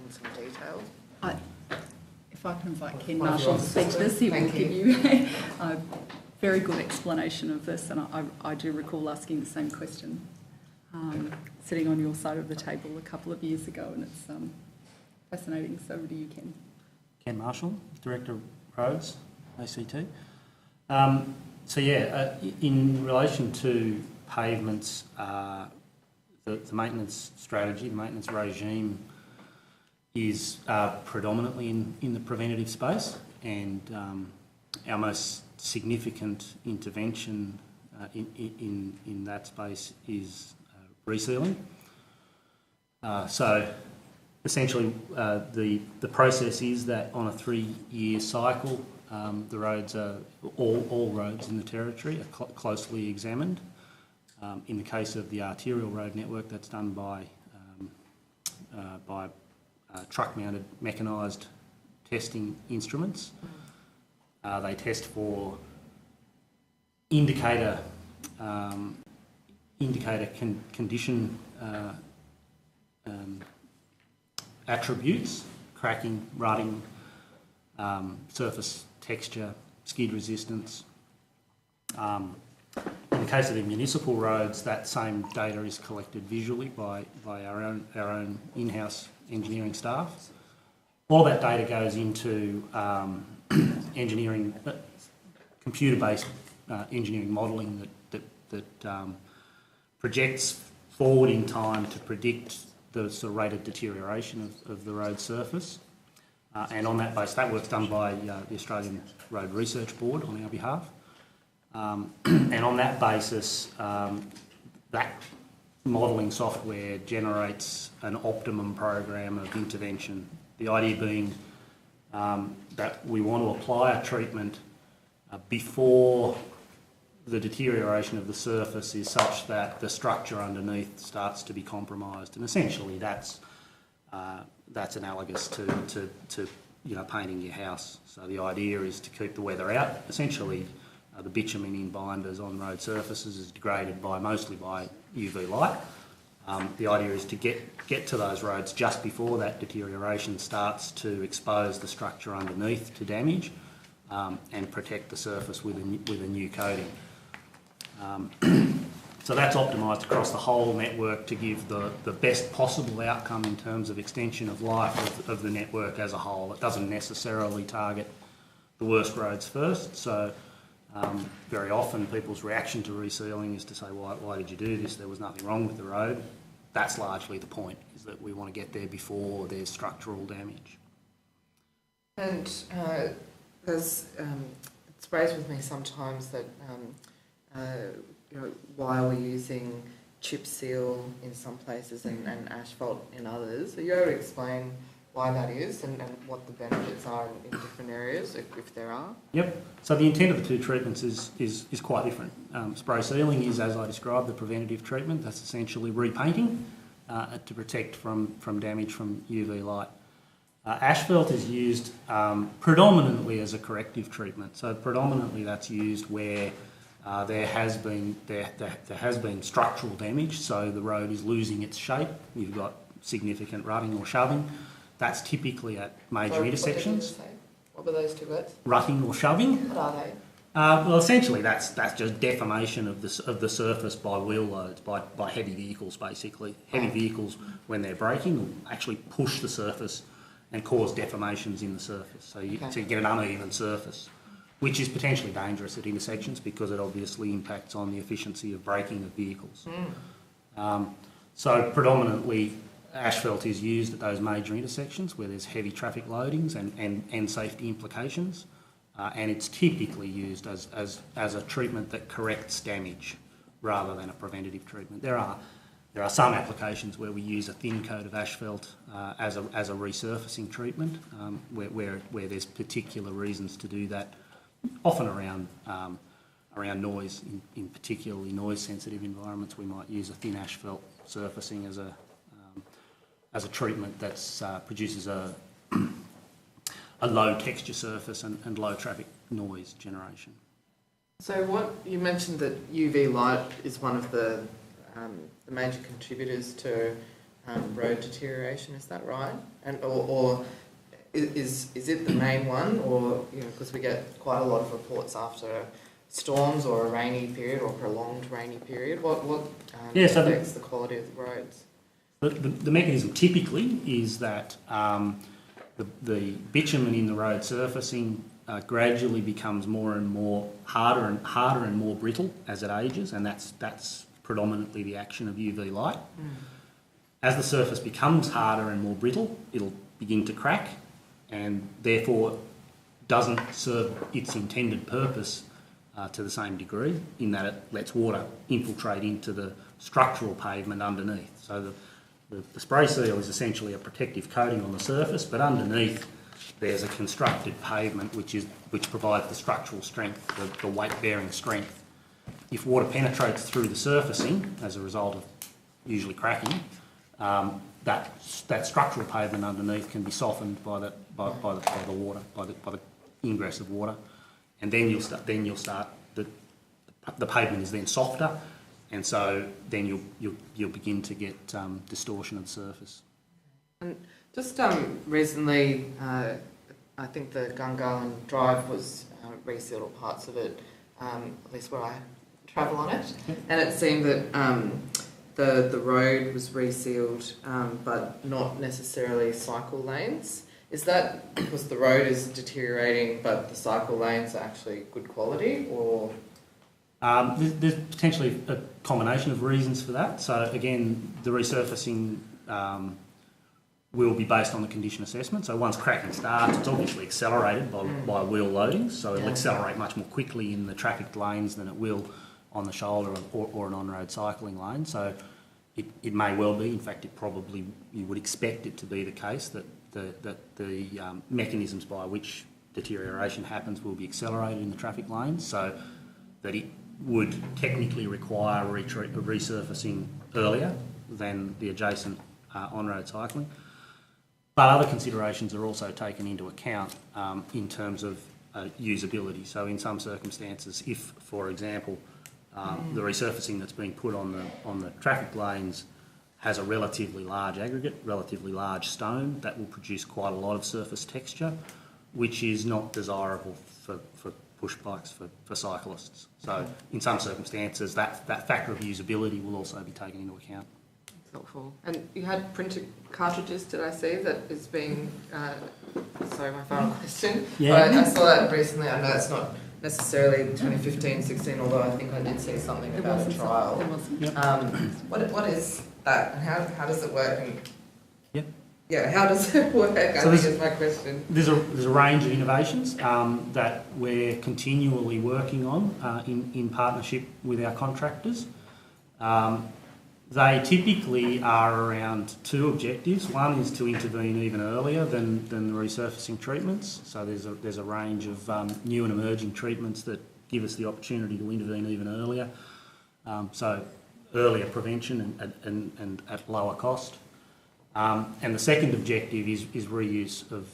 on some detail. If I can invite Ken Marshall to speak to this, he will give you a very good explanation of this, and I do recall asking the same question sitting on your side of the table a couple of years ago, and it's fascinating. So over to you, Ken. Ken Marshall, Director of Roads, ACT. In relation to pavements, the maintenance strategy, the maintenance regime is predominantly in the preventative space, and our most significant intervention in that space is resealing. So essentially the process is that on a 3-year cycle, the roads are, all roads in the Territory are closely examined. In the case of the arterial road network, that's done by truck-mounted mechanised testing instruments. They test for indicator condition attributes: cracking, rutting, surface texture, skid resistance. In the case of the municipal roads, that same data is collected visually by our own in-house engineering staff. All that data goes into engineering, computer-based engineering modelling that projects forward in time to predict the sort of rate of deterioration of the road surface. And on that basis, that work's done by the Australian Road Research Board on our behalf. And on that basis, that modelling software generates an optimum program of intervention. The idea being that we want to apply a treatment before the deterioration of the surface is such that the structure underneath starts to be compromised, and essentially that's analogous to painting your house. So the idea is to keep the weather out. Essentially, the bitumen in binders on road surfaces is degraded mostly by UV light. The idea is to get to those roads just before that deterioration starts to expose the structure underneath to damage, and protect the surface with a new coating. So that's optimised across the whole network to give the best possible outcome in terms of extension of life of the network as a whole. It doesn't necessarily target the worst roads first. So very often people's reaction to resealing is to say, why did you do this? There was nothing wrong with the road. That's largely the point, is that we want to get there before there's structural damage. And it's raised with me sometimes that why are we using chip seal in some places and asphalt in others? Are you able to explain why that is and what the benefits are in different areas, if there are? Yep. So the intent of the two treatments is quite different. Spray sealing is, as I described, the preventative treatment. That's essentially repainting to protect from damage from UV light. Asphalt is used predominantly as a corrective treatment. So predominantly that's used where there has been structural damage, so the road is losing its shape. You've got significant rutting or shoving. That's typically at major intersections. What were those two words? Rutting or shoving. What are they? Well, essentially that's just deformation of the surface by wheel loads, by heavy vehicles basically. Heavy vehicles, when they're braking, will actually push the surface and cause deformations in the surface. So you get an uneven surface, which is potentially dangerous at intersections because it obviously impacts on the efficiency of braking of vehicles. So predominantly asphalt is used at those major intersections where there's heavy traffic loadings and safety implications, and it's typically used as a treatment that corrects damage rather than a preventative treatment. There are some applications where we use a thin coat of asphalt as a resurfacing treatment, where there's particular reasons to do that, often around noise, in particularly noise-sensitive environments. We might use a thin asphalt surfacing as a treatment that produces a low texture surface and low traffic noise generation. So what you mentioned that UV light is one of the major contributors to road deterioration. Is that right? And or is it the main one, or because we get quite a lot of reports after storms or a rainy period or prolonged rainy period, what affects the quality of the roads? The mechanism typically is that the bitumen in the road surfacing gradually becomes more and more harder and more brittle as it ages, and that's predominantly the action of UV light. As the surface becomes harder and more brittle, it'll begin to crack, and therefore doesn't serve its intended purpose to the same degree, in that it lets water infiltrate into the structural pavement underneath. So the spray seal is essentially a protective coating on the surface, but underneath there's a constructed pavement which provides the structural strength, the weight-bearing strength. If water penetrates through the surfacing as a result of usually cracking, that structural pavement underneath can be softened by the water, by the ingress of water, and then you'll start the pavement is then softer, and so then you'll begin to get distortion of the surface. And just recently, I think the Gungahlin Drive was resealed, or parts of it, at least where I travel on it, and it seemed that the road was resealed, but not necessarily cycle lanes. Is that because the road is deteriorating, but the cycle lanes are actually good quality, or? There's potentially a combination of reasons for that. So again, the resurfacing will be based on the condition assessment. So once cracking starts, it's obviously accelerated by wheel loadings, so it'll accelerate much more quickly in the trafficked lanes than it will on the shoulder or an on-road cycling lane. So it may well be, in fact, you would expect it to be the case that the mechanisms by which deterioration happens will be accelerated in the traffic lanes, so that it would technically require resurfacing earlier than the adjacent on-road cycling. But other considerations are also taken into account in terms of usability. So in some circumstances, if, for example, the resurfacing that's being put on the traffic lanes has a relatively large aggregate, relatively large stone, that will produce quite a lot of surface texture, which is not desirable for push bikes, for cyclists. So in some circumstances, that factor of usability will also be taken into account. That's helpful. And you had printed cartridges, did I see, that is being, sorry, my final question. Yeah. I saw that recently. I know it's not necessarily 2015-16, although I think I did see something about a trial. What is that, and how does it work? And how does it work? I think is my question. There's a range of innovations that we're continually working on in partnership with our contractors. They typically are around two objectives. One is to intervene even earlier than the resurfacing treatments. So there's a range of new and emerging treatments that give us the opportunity to intervene even earlier. So earlier prevention and at lower cost. And the second objective is reuse of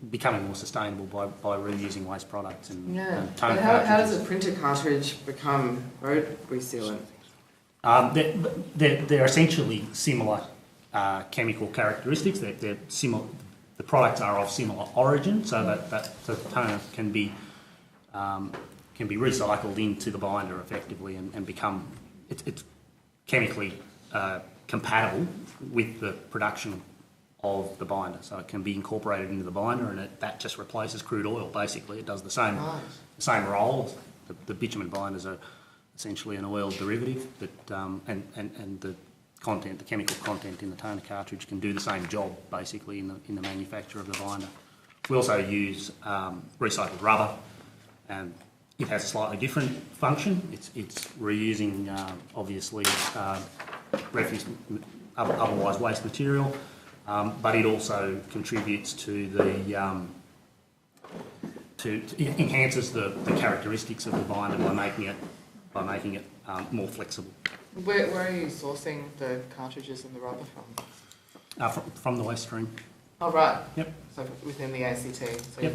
becoming more sustainable by reusing waste products and tone cartridges. How does a printed cartridge become road resealant? They're essentially similar chemical characteristics. They're similar. The products are of similar origin, so that the toner can be recycled into the binder effectively and become it's chemically compatible with the production of the binder, so it can be incorporated into the binder, and that just replaces crude oil. Basically, it does the same role. The bitumen binders are essentially an oil derivative, but and the chemical content in the toner cartridge can do the same job basically in the manufacture of the binder. We also use recycled rubber, and it has a slightly different function. It's reusing obviously refuse, otherwise waste material, but it also contributes to the it enhances the characteristics of the binder by making it more flexible. Where are you sourcing the cartridges and the rubber from? From the waste stream. Oh, right. Yep. So within the ACT. So yep.